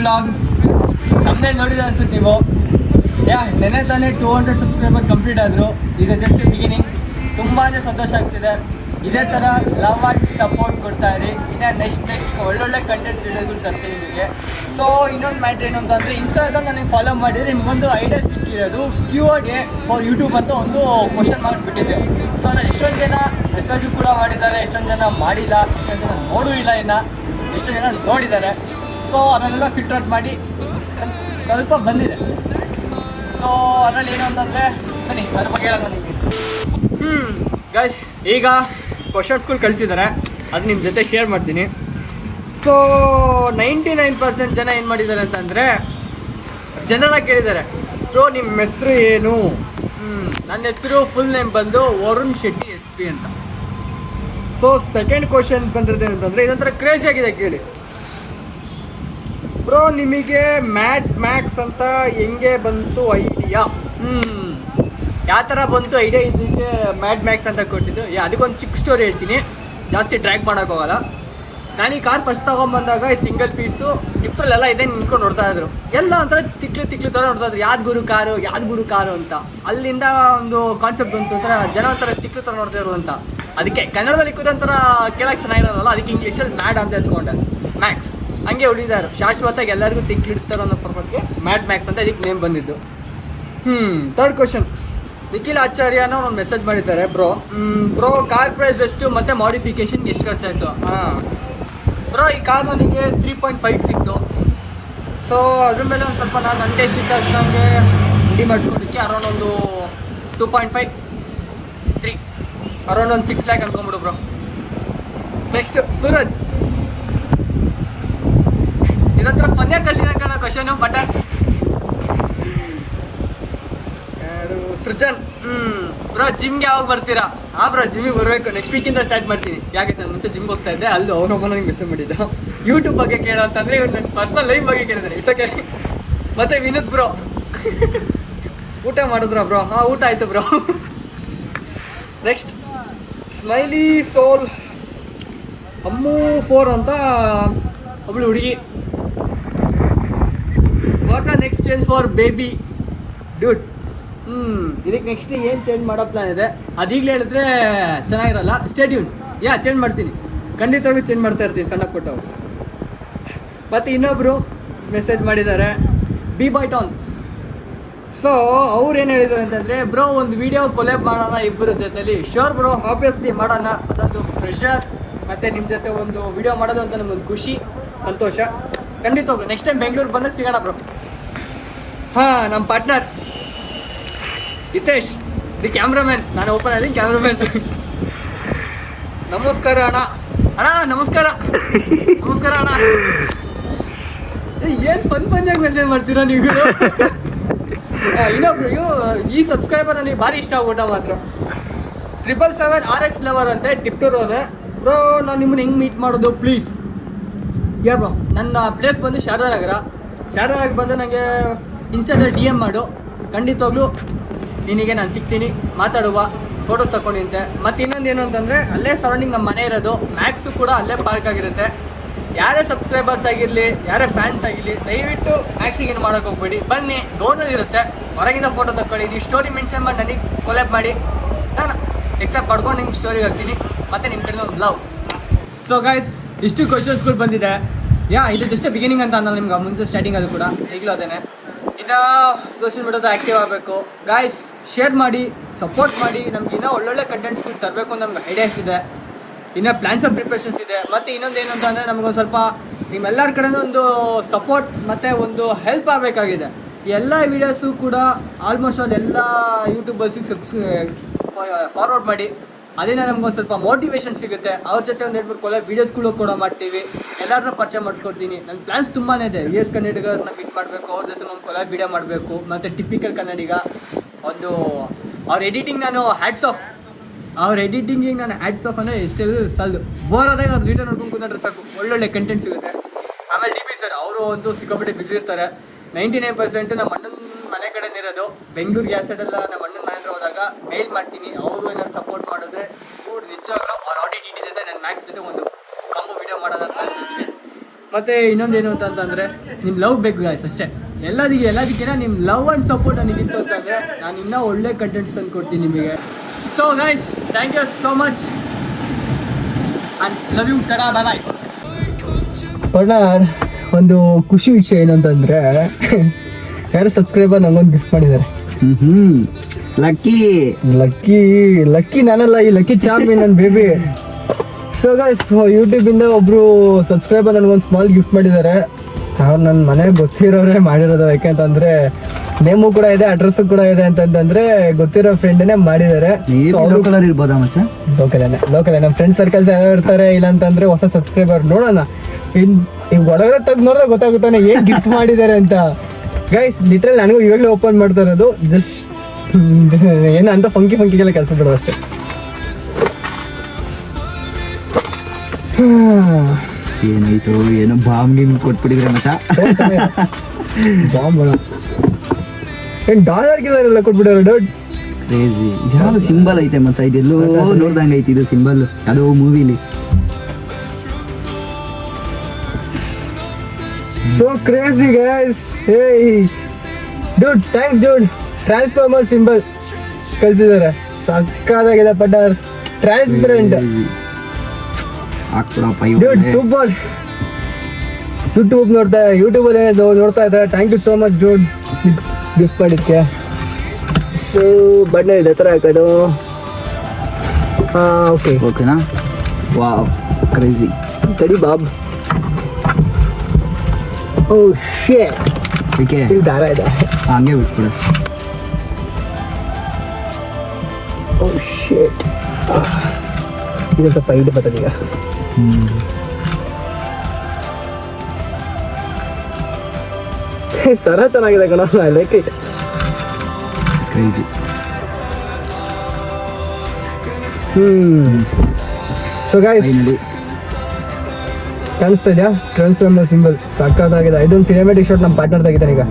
Vlog ನಮ್ಮದೇ ನೋಡಿದ ಅನ್ಸುತ್ತೆ ನೀವು. ನೆನೆ ತಾನೇ 200 ಸಬ್ಸ್ಕ್ರೈಬರ್ ಕಂಪ್ಲೀಟ್ ಆದರು. ಇದು ಜಸ್ಟ್ ಬಿಗಿನಿಂಗ್. ತುಂಬಾ ಸಂತೋಷ ಆಗ್ತಿದೆ. ಇದೇ ಥರ ಲವ್ ಆ್ಯಂಡ್ ಸಪೋರ್ಟ್ ಕೊಡ್ತಾ ಇರಿ. ಇನ್ನು ನೆಕ್ಸ್ಟ್ ಒಳ್ಳೊಳ್ಳೆ ಕಂಟೆಂಟ್ಸ್ ವಿಡಿಯೋಗಳು ತರ್ತೀನಿ ನಿಮಗೆ. ಸೊ ಇನ್ನೊಂದು ಮ್ಯಾಟ್ರ್ ಏನು ಅಂತಂದರೆ, ಇನ್ಸ್ಟಾಗ್ರಾಮ್ ನನಗೆ ಫಾಲೋ ಮಾಡಿದರೆ ನಿಮಗೊಂದು ಐಡಿಯಾ ಸಿಕ್ಕಿರೋದು QA ಫಾರ್ ಯೂಟ್ಯೂಬ್ ಅಂತ ಒಂದು ಕ್ವಶನ್ ಮಾಡಿಬಿಟ್ಟಿದೆ. ಸೊ ನಾನು ಎಷ್ಟೊಂದು ಜನ ಮೆಸೇಜು ಕೂಡ ಮಾಡಿದ್ದಾರೆ, ಎಷ್ಟೊಂದು ಜನ ಮಾಡಿಲ್ಲ, ಎಷ್ಟೊಂದು ಜನ ನೋಡೂ ಇಲ್ಲ, ಇನ್ನು ಎಷ್ಟೊಂದು ಜನ ನೋಡಿದ್ದಾರೆ. ಸೊ ಅದನ್ನೆಲ್ಲ ಫಿಲ್ಟರ್ ಔಟ್ ಮಾಡಿ ಸ್ವಲ್ಪ ಬಂದಿದೆ. ಸೊ ಅದರಲ್ಲಿ ಏನು ಅಂತಂದರೆ ಬನ್ನಿ ಅದ್ರ ಬಗ್ಗೆ ಹೇಳೋಣ ನಿಮಗೆ. ಗೈಸ್, ಈಗ ಕ್ವಶನ್ಸ್ಗಳು ಕಳಿಸಿದ್ದಾರೆ, ಅದು ನಿಮ್ಮ ಜೊತೆ ಶೇರ್ ಮಾಡ್ತೀನಿ. ಸೊ 99% ಜನ ಏನು ಮಾಡಿದ್ದಾರೆ ಅಂತಂದರೆ, ಜನರಾಗಿ ಕೇಳಿದ್ದಾರೆ, ಬ್ರೋ ನಿಮ್ಮ ಹೆಸರು ಏನು? ನನ್ನ ಹೆಸರು ಫುಲ್ ನೇಮ್ ಬಂದು ವರುಣ್ ಶೆಟ್ಟಿ SP ಅಂತ. ಸೊ ಸೆಕೆಂಡ್ ಕ್ವಶನ್ ಬಂದಿರೋದು ಏನಂತಂದರೆ, ಇದೊಂಥರ ಕ್ರೇಜಿ ಆಗಿದೆ ಕೇಳಿ. ಬ್ರೋ ನಿಮಗೆ ಮ್ಯಾಡ್ ಮ್ಯಾಕ್ಸ್ ಅಂತ ಹೆಂಗೆ ಬಂತು ಐಡಿಯಾ? ಯಾವ ಥರ ಬಂತು ಐಡಿಯಾ ಇದಕ್ಕೆ ಮ್ಯಾಡ್ ಮ್ಯಾಕ್ಸ್ ಅಂತ ಕೊಟ್ಟಿದ್ದು? ಅದಕ್ಕೊಂದು ಚಿಕ್ಕ ಸ್ಟೋರಿ ಹೇಳ್ತೀನಿ, ಜಾಸ್ತಿ ಡ್ರ್ಯಾಗ್ ಮಾಡೋಕ್ಕೋಗಲ್ಲ. ನಾನು ಈ ಕಾರ್ ಫಸ್ಟ್ ತೊಗೊಂಬಂದಾಗ ಇದು ಸಿಂಗಲ್ ಪೀಸು ಗಿಫ್ಟಲ್ಲೆಲ್ಲ ಇದೆ ನಿಂತ್ಕೊಂಡು ನೋಡ್ತಾ ಇದ್ರು. ಎಲ್ಲ ಒಂಥರ ತಿಕ್ಲು ಥರ ನೋಡ್ತಾ ಇದ್ರು, ಯಾವ್ದು ಗುರು ಕಾರು ಅಂತ. ಅಲ್ಲಿಂದ ಒಂದು ಕಾನ್ಸೆಪ್ಟ್ ಬಂತು, ಒಂಥರ ಜನ ಒಂಥರ ತಿಕ್ಲು ಥರ ನೋಡ್ತಾ ಇರಲ್ಲ ಅಂತ. ಅದಕ್ಕೆ ಕನ್ನಡದಲ್ಲಿ ಕೂಡ ಒಂಥರ ಕೇಳೋಕ್ಕೆ ಚೆನ್ನಾಗಿರೋಲ್ಲ, ಅದಕ್ಕೆ ಇಂಗ್ಲೀಷಲ್ಲಿ ಮ್ಯಾಡ್ ಅಂತ ಎತ್ಕೊಂಡೆ, ಮ್ಯಾಕ್ಸ್. ಹಂಗೆ ಉಳಿದಾರು ಶಾಶ್ವತವಾಗಿ ಎಲ್ಲರಿಗೂ ತಿಕ್ಲಿಡಿಸ್ತಾರೋ ಅನ್ನೋ ಪರ್ಪಸ್ಗೆ ಮ್ಯಾಡ್ ಮ್ಯಾಕ್ಸ್ ಅಂತ ಇದಕ್ಕೆ ನೇಮ್ ಬಂದಿದ್ದು. ಥರ್ಡ್ ಕ್ವಶನ್, ನಿಖಿಲ್ ಆಚಾರ್ಯನೋ ಒಂದು ಮೆಸೇಜ್ ಮಾಡಿದ್ದಾರೆ. ಬ್ರೋ ಕಾರ್ ಪ್ರೈಸ್ ಎಷ್ಟು ಮತ್ತು ಮಾಡಿಫಿಕೇಷನ್ ಎಷ್ಟು ಖರ್ಚಾಯಿತು? ಬ್ರೋ ಈ ಕಾರ್ ನನಗೆ 3.5 ಸಿಕ್ತು. ಸೊ ಅದ್ರ ಮೇಲೆ ಒಂದು ಸ್ವಲ್ಪ ನಾನು ನನಗೆ ಎಷ್ಟು ನನಗೆ ರೆಡಿ ಮಾಡಿಸ್ಕೊಡೋಕ್ಕೆ ಅರೌಂಡ್ ಒಂದು 2.5 3 ಅರೌಂಡ್ ಒಂದು 6 ಲ್ಯಾಕ್ ಅನ್ಕೊಂಬಿಡು ಬ್ರೋ. ನೆಕ್ಸ್ಟ್ ಸೂರಜ್, ಇದೊಂಥರ ಪಂದ್ಯ ಕಳಿಸಿದ ಕಾರಣ ಕ್ವಶನು. ಬಟ್ ಸೃಜನ್, ಬ್ರೋ ಜಿಮ್ಗೆ ಯಾವಾಗ ಬರ್ತೀರಾ? ಬ್ರೋ ಜಿಮ್ಮಿಗೆ ಬರಬೇಕು, ನೆಕ್ಸ್ಟ್ ವೀಕಿಂದ ಸ್ಟಾರ್ಟ್ ಮಾಡ್ತೀನಿ. ಯಾಕೆ ನಾನು ಮುಂಚೆ ಜಿಮ್ಗೆ ಹೋಗ್ತಾ ಇದ್ದೆ, ಅಲ್ಲಿ ಅವನೊಬ್ಬ ನನಗೆ ಮೆಸೇಜ್ ಮಾಡಿದ್ದ ಯೂಟ್ಯೂಬ್ ಬಗ್ಗೆ ಕೇಳೋ ಅಂತಂದರೆ, ಇವ್ರು ನನ್ನ ಪರ್ಸನಲ್ ಲೈಫ್ ಬಗ್ಗೆ ಕೇಳಿದ್ದಾರೆ. ಇಸಕ್ಕೆ ಮತ್ತೆ ವಿನೋದ್ ಬ್ರೋ ಊಟ ಮಾಡಿದ್ರ ಬ್ರೋ? ಊಟ ಆಯಿತು ಬ್ರೋ. ನೆಕ್ಸ್ಟ್ ಸ್ಮೈಲಿ ಸೋಲ್ ಅಮ್ಮು 4 ಅಂತ ಒಬ್ಳು ಹುಡುಗಿ. What are next change for baby dude? ಇದಕ್ಕೆ ನೆಕ್ಸ್ಟ್ ಏನು ಚೇಂಜ್ ಮಾಡೋ ಪ್ಲಾನ್ ಇದೆ, ಅದೀಗಲೇ ಹೇಳಿದ್ರೆ ಚೆನ್ನಾಗಿರಲ್ಲ. ಸ್ಟೇಟ್ಯೂನ್. ಚೇಂಜ್ ಮಾಡ್ತೀನಿ, ಖಂಡಿತವಾಗ್ಲೂ ಚೇಂಜ್ ಮಾಡ್ತಾ ಇರ್ತೀನಿ ಸಣ್ಣ ಪುಟ್ಟವು. ಮತ್ತು ಇನ್ನೊಬ್ಬರು ಮೆಸೇಜ್ ಮಾಡಿದ್ದಾರೆ, ಬಿ ಬಾಯ್ ಟಾನ್. ಸೊ ಅವ್ರು ಏನು ಹೇಳಿದ್ದಾರೆ ಅಂತಂದರೆ, ಬ್ರೋ ಒಂದು ವಿಡಿಯೋ ಕೊಲೆಬ್ ಮಾಡೋಣ ಇಬ್ಬರ ಜೊತೆಲಿ. ಶೋರ್ ಬ್ರೋ, ಆಬ್ವಿಯಸ್ಲಿ ಮಾಡೋಣ. ಅದೊಂದು ಪ್ರೆಷರ್, ಮತ್ತು ನಿಮ್ಮ ಜೊತೆ ಒಂದು ವಿಡಿಯೋ ಮಾಡೋದು ಅಂತ ನಮಗೊಂದು ಖುಷಿ, ಸಂತೋಷ. ಖಂಡಿತವಾಗ್ಲೂ ನೆಕ್ಸ್ಟ್ ಟೈಮ್ ಬೆಂಗಳೂರು ಬಂದಾಗ ಸಿಗೋಣ ಬ್ರೋ. ನಮ್ಮ ಪಾರ್ಟ್ನರ್ ಹಿತೇಶ್, ದಿ ಕ್ಯಾಮ್ರಾಮ್ಯಾನ್. ನಾನು ಓಪನ್ ಆಗಿ ಕ್ಯಾಮ್ರಾಮ್ಯಾನ್. ನಮಸ್ಕಾರ ಅಣ್ಣ ನಮಸ್ಕಾರ ಅಣ್ಣ. ಏನು ಪಂಚಾಗಿ ಮೆಸೇಜ್ ಮಾಡ್ತೀರಾ ನೀವು? ಇನ್ನೊಬ್ರು ಈ ಸಬ್ಸ್ಕ್ರೈಬರ್ ನನಗೆ ಭಾರಿ ಇಷ್ಟ ಆಗ್ಬಿಟ್ಟ ಮಾತ್ರ. 777 RX ಲವರ್ ಅಂತೆ, ಟಿಪ್ಟೂರ್ ಅವರೇ. ಬ್ರೋ ನಾನು ನಿಮ್ಮನ್ನ ಹೆಂಗೆ ಮೀಟ್ ಮಾಡೋದು ಪ್ಲೀಸ್? ಬ್ರೋ ನನ್ನ ಪ್ಲೇಸ್ ಬಂದು ಶಾರದಾನಗರ ಬಂದು ನನಗೆ ಇನ್ಸ್ಟಾದಲ್ಲಿ DM ಮಾಡು, ಖಂಡಿತವಾಗ್ಲೂ ನಿನಗೆ ನಾನು ಸಿಗ್ತೀನಿ, ಮಾತಾಡುವ, ಫೋಟೋಸ್ ತಗೊಂಡಿಂತೆ. ಮತ್ತು ಇನ್ನೊಂದು ಏನು ಅಂತಂದರೆ, ಅಲ್ಲೇ ಸರೌಂಡಿಂಗ್ ನಮ್ಮ ಮನೆ ಇರೋದು, ಮ್ಯಾಕ್ಸು ಕೂಡ ಅಲ್ಲೇ ಪಾರ್ಕ್ ಆಗಿರುತ್ತೆ. ಯಾರೇ ಸಬ್ಸ್ಕ್ರೈಬರ್ಸ್ ಆಗಿರಲಿ, ಯಾರೇ ಫ್ಯಾನ್ಸ್ ಆಗಿರಲಿ, ದಯವಿಟ್ಟು ಮ್ಯಾಕ್ಸಿಗೆ ಏನು ಮಾಡೋಕ್ಕೆ ಹೋಗ್ಬೇಡಿ, ಬನ್ನಿ. ಗೌರ್ನಲ್ಲಿರುತ್ತೆ, ಹೊರಗಿಂದ ಫೋಟೋ ತಗೊಳ್ಳಿ, ನೀವು ಸ್ಟೋರಿ ಮೆನ್ಷನ್ ಮಾಡಿ ನನಗೆ ಕೊಲ್ಯಾಬ್ ಮಾಡಿ, ನಾನು ಎಕ್ಸೆಪ್ಟ್ ಮಾಡ್ಕೊಂಡು ನಿಮ್ಗೆ ಸ್ಟೋರಿಗೆ ಹಾಕ್ತೀನಿ, ಮತ್ತು ನಿಮ್ಮ ಕಡೆ ಒಂದು ಲವ್. ಸೊ ಗೈಸ್, ಇಷ್ಟು ಕ್ವಶನ್ಸ್ಗಳು ಬಂದಿದೆ. ಇದು ಜಸ್ಟ್ ಬಿಗಿನಿಂಗ್ ಅಂತ ಅನ್ನೋದು ನಿಮ್ಗೆ ಮುಂಚೆ ಸ್ಟಾರ್ಟಿಂಗ್ ಅದು ಕೂಡ ಈಗಲೂ ಅದೇನೆ. ಇನ್ನು ಸೋಷಿಯಲ್ ಮೀಡಿಯಾದ ಆ್ಯಕ್ಟಿವ್ ಆಗಬೇಕು ಗಾಯ್ಸ್. ಶೇರ್ ಮಾಡಿ, ಸಪೋರ್ಟ್ ಮಾಡಿ. ನಮ್ಗೆ ಇನ್ನೂ ಒಳ್ಳೊಳ್ಳೆ ಕಂಟೆಂಟ್ಸ್ಗಳು ತರಬೇಕು ಅಂತ ನಮ್ಗೆ ಐಡಿಯಾಸ್ ಇದೆ, ಇನ್ನೂ ಪ್ಲ್ಯಾನ್ಸ್ ಆಫ್ ಪ್ರಿಪ್ರೇಷನ್ಸ್ ಇದೆ. ಮತ್ತು ಇನ್ನೊಂದು ಏನು ಅಂತಂದರೆ, ನಮಗೊಂದು ಸ್ವಲ್ಪ ನಿಮ್ಮೆಲ್ಲರ ಕಡೆಯಿಂದ ಒಂದು ಸಪೋರ್ಟ್ ಮತ್ತು ಒಂದು ಹೆಲ್ಪ್ ಆಗಬೇಕಾಗಿದೆ. ಎಲ್ಲ ವೀಡಿಯೋಸು ಕೂಡ ಆಲ್ಮೋಸ್ಟ್ ಆಲ್ ಎಲ್ಲ ಯೂಟ್ಯೂಬರ್ಸಿಗೆ ಫಾರ್ವರ್ಡ್ ಮಾಡಿ. ಅದರಿಂದ ನಮ್ಗೊಂದು ಸ್ವಲ್ಪ ಮೋಟಿವೇಶನ್ ಸಿಗುತ್ತೆ. ಅವ್ರ ಜೊತೆ ಒಂದು 2-3 ಕೊಲೆ ವೀಡಿಯೋಸ್ಗಳು ಕೂಡ ಮಾಡ್ತೀವಿ, ಎಲ್ಲರನ್ನೂ ಪರಿಚಯ ಮಾಡಿಸ್ಕೊಡ್ತೀನಿ. ನನ್ನ ಪ್ಲ್ಯಾನ್ಸ್ ತುಂಬಾ ಇದೆ. VS ಕನ್ನಡಿಗರನ್ನ ಮೀಟ್ ಮಾಡಬೇಕು, ಅವ್ರ ಜೊತೆ ಒಂದು ಕೊಲೆ ವೀಡಿಯೋ ಮಾಡಬೇಕು. ಮತ್ತು ಟಿಪಿಕಲ್ ಕನ್ನಡಿಗ ಒಂದು ಅವ್ರ ಎಡಿಟಿಂಗ್ ನಾನು ಹ್ಯಾಟ್ಸ್ ಆಫ್ ಅಂದರೆ ಎಷ್ಟೆಲ್ಲ ಸಲ್ದು ಬೋರ್ ಆದಾಗ ಅವ್ರ ವೀಡಿಯೋ ನೋಡ್ಕೊಂಡು ಕೂತ್ಕೊಂಡ್ರೆ ಸಾಕು, ಒಳ್ಳೊಳ್ಳೆ ಕಂಟೆಂಟ್ ಸಿಗುತ್ತೆ. ಆಮೇಲೆ DB ಸರ್, ಅವರು ಒಂದು ಸಿಕ್ಕಾಪಟ್ಟೆ ಬಿಸಿ ಇರ್ತಾರೆ. 99% ನಮ್ಮ ಅಣ್ಣನ ಮನೆ ಕಡೆನೇ ಇರೋದು. ಬೆಂಗಳೂರಿಗೆ ಯಾವ ಸೈಡೆಲ್ಲ ನಮ್ಮ ಅಣ್ಣನ ಮನೆ ಹತ್ರ ಹೋದಾಗ ಮೇಲ್ ಮಾಡ್ತೀನಿ. ಅವರು ಏನಾದ್ರು ಸಪೋರ್ಟ್ ಮಾಡಿದ್ರೆ ಕೂಡ ನಿಜವಾಗ್ಲೂ ಅವ್ರ ಆಡಿಟಿ ಜೊತೆ ನನ್ನ ಮ್ಯಾಕ್ಸ್ ಜೊತೆ ಒಂದು ಕಾಂಬೋ ವೀಡಿಯೋ ಮಾಡೋದು ಅನ್ಸುತ್ತೆ. ಮತ್ತೆ ಇನ್ನೊಂದೇನು ಅಂತಂದ್ರೆ ನಿಮ್ಮ ಲವ್ ಬೇಕು ಗಾಯ್ಸ್ ಅಷ್ಟೇ. ಎಲ್ಲದಕ್ಕಿಂತ ನಿಮ್ಮ ಲವ್ ಆ್ಯಂಡ್ ಸಪೋರ್ಟ್ ನನಗಿತ್ತು ಅಂತಂದರೆ ನಾನು ಇನ್ನೂ ಒಳ್ಳೆ ಕಂಟೆಂಟ್ಸ್ ತಂದು ಕೊಡ್ತೀನಿ ನಿಮಗೆ. So guys, thank you so much and love you. Tada, bye bye. ಪರ್ಣಾರ್, ಒಂದು ಖುಷಿ ವಿಷಯ ಏನಂತಂದರೆ ಯಾರು ಸಬ್ಸ್ಕ್ರೈಬರ್ ನಂಗೊಂದು ಗಿಫ್ಟ್ ಮಾಡಿದ್ದಾರೆ. ಲಕ್ಕಿ ಲಕ್ಕಿ ಲಕ್ಕಿ ನಾನಲ್ಲ, ಈ ಲಕ್ಕಿ ಚಾಮಿ ನನ್ನ ಬೇಬಿ. ಸೊ ಗೈಸ್, ಯೂಟ್ಯೂಬಿಂದ ಒಬ್ಬರು ಸಬ್ಸ್ಕ್ರೈಬರ್ ನನಗೊಂದು ಸ್ಮಾಲ್ ಗಿಫ್ಟ್ ಮಾಡಿದ್ದಾರೆ. ಅವ್ರು ನನ್ನ ಮನೆಗೆ ಗೊತ್ತಿರೋರೇ ಮಾಡಿರೋದು. ಯಾಕೆಂತಂದರೆ ನೇಮು ಕೂಡ ಇದೆ, ಅಡ್ರೆಸ್ಸು ಕೂಡ ಇದೆ ಅಂತಂದ್ರೆ ಗೊತ್ತಿರೋ ಫ್ರೆಂಡೇ ಮಾಡಿದ್ದಾರೆ. ಕಲರ್ ಇರ್ಬೋದಾ ಮಚ್ಚ? ಲೋಕಲ್ ನಮ್ಮ ಫ್ರೆಂಡ್ ಸರ್ಕಲ್ಸ್ ಯಾವ ಇರ್ತಾರೆ. ಇಲ್ಲ ಅಂತಂದ್ರೆ ಹೊಸ ಸಬ್ಸ್ಕ್ರೈಬರ್ ನೋಡೋಣ. ಈಗ ಒಳಗಡೆ ತೆಗ್ದು ನೋಡಿದ್ರೆ ಗೊತ್ತಾಗುತ್ತಾನೆ ಏನು ಗಿಫ್ಟ್ ಮಾಡಿದ್ದಾರೆ ಅಂತ. ಗೈಸ್ ಲಿಟ್ರಲ್ ನನಗೂ ಇವಾಗಲೇ ಓಪನ್ ಮಾಡ್ತಾ ಇರೋದು. ಜಸ್ಟ್ ಏನೋ ಅಂತ ಫಂಕಿಗೆಲ್ಲ ಕೆಲಸ ಬಿಡೋದು ಅಷ್ಟೇ. ಏನಾಯ್ತು ಏನೋ ಬಾಂಬ್ ಗಿಮ್ ಕೊಟ್ಬಿಟ್ಟಿದ್ರೆ ಮಚ್ಚ. ಬಾಂಬ್ ಏನು $1 ಗಿಲ್ಲ ಕೊಟ್ಬಿಟ್ಟಾರೆ ಡೌಟ್. ಕ್ರೇಜಿ. ಯಾವ ಸಿಂಬಲ್ ಐತೆ ಮಚ್ಚ, ಇದೆಲ್ಲೋ ನೋಡ್ದಂಗೆ ಐತಿ ಇದು ಸಿಂಬಲ್ ಅದು ಮೂವಿಲಿ. So crazy guys. Hey dude, thanks dude. Transformer symbol ಕಳ್ಸಿದ್ದಾರೆ. ಸಕ್ಕತ್ತಾಗಿದೆ ಪಟ್ಟರ್. Transparent dude, super. ಯೂಟ್ಯೂಬಲ್ಲಿ ನೋಡ್ತಾ ಇದ್ದಾರೆ. Thank you so much dude gift ಮಾಡಿದ್ದಕ್ಕೆ. ಸೊ ಬಣ್ಣ ಇದೆ ಥರ ಹಾಕೋದು. ಓಕೆನಾ? Wow, crazy. ತಡಿ ಬಾಬ್. ಓ ಶಿಟ್, ಓಕೆ ಇಲ್ಲಿ ದಾರ ಇದೆ. ಹಂಗೆ ಬಿಟ್ಬಿಡು. ಓ ಶಿಟ್, ಇದು ಸ್ವಲ್ಪ ಇದು ಬರ್ತದೆ ಈಗ. ಸರ ಚೆನ್ನಾಗಿದೆ ಕಣ, I like it. Crazy. So guys, ಕಾಣಿಸ್ತಾ ಇದೆಯಾ ಟ್ರಾನ್ಸ್ಫಾರ್ಮರ್ ಸಿಂಬಲ್? ಸಕ್ಕತ್ತಾಗಿದೆ. ಇದೊಂದು ಸಿನಿಮ್ಯಾಟಿಕ್ ಶಾಟ್ ನಮ್ಮ ಪಾರ್ಟ್ನರ್ ತೆಗಿತಾನೆ ಈಗ.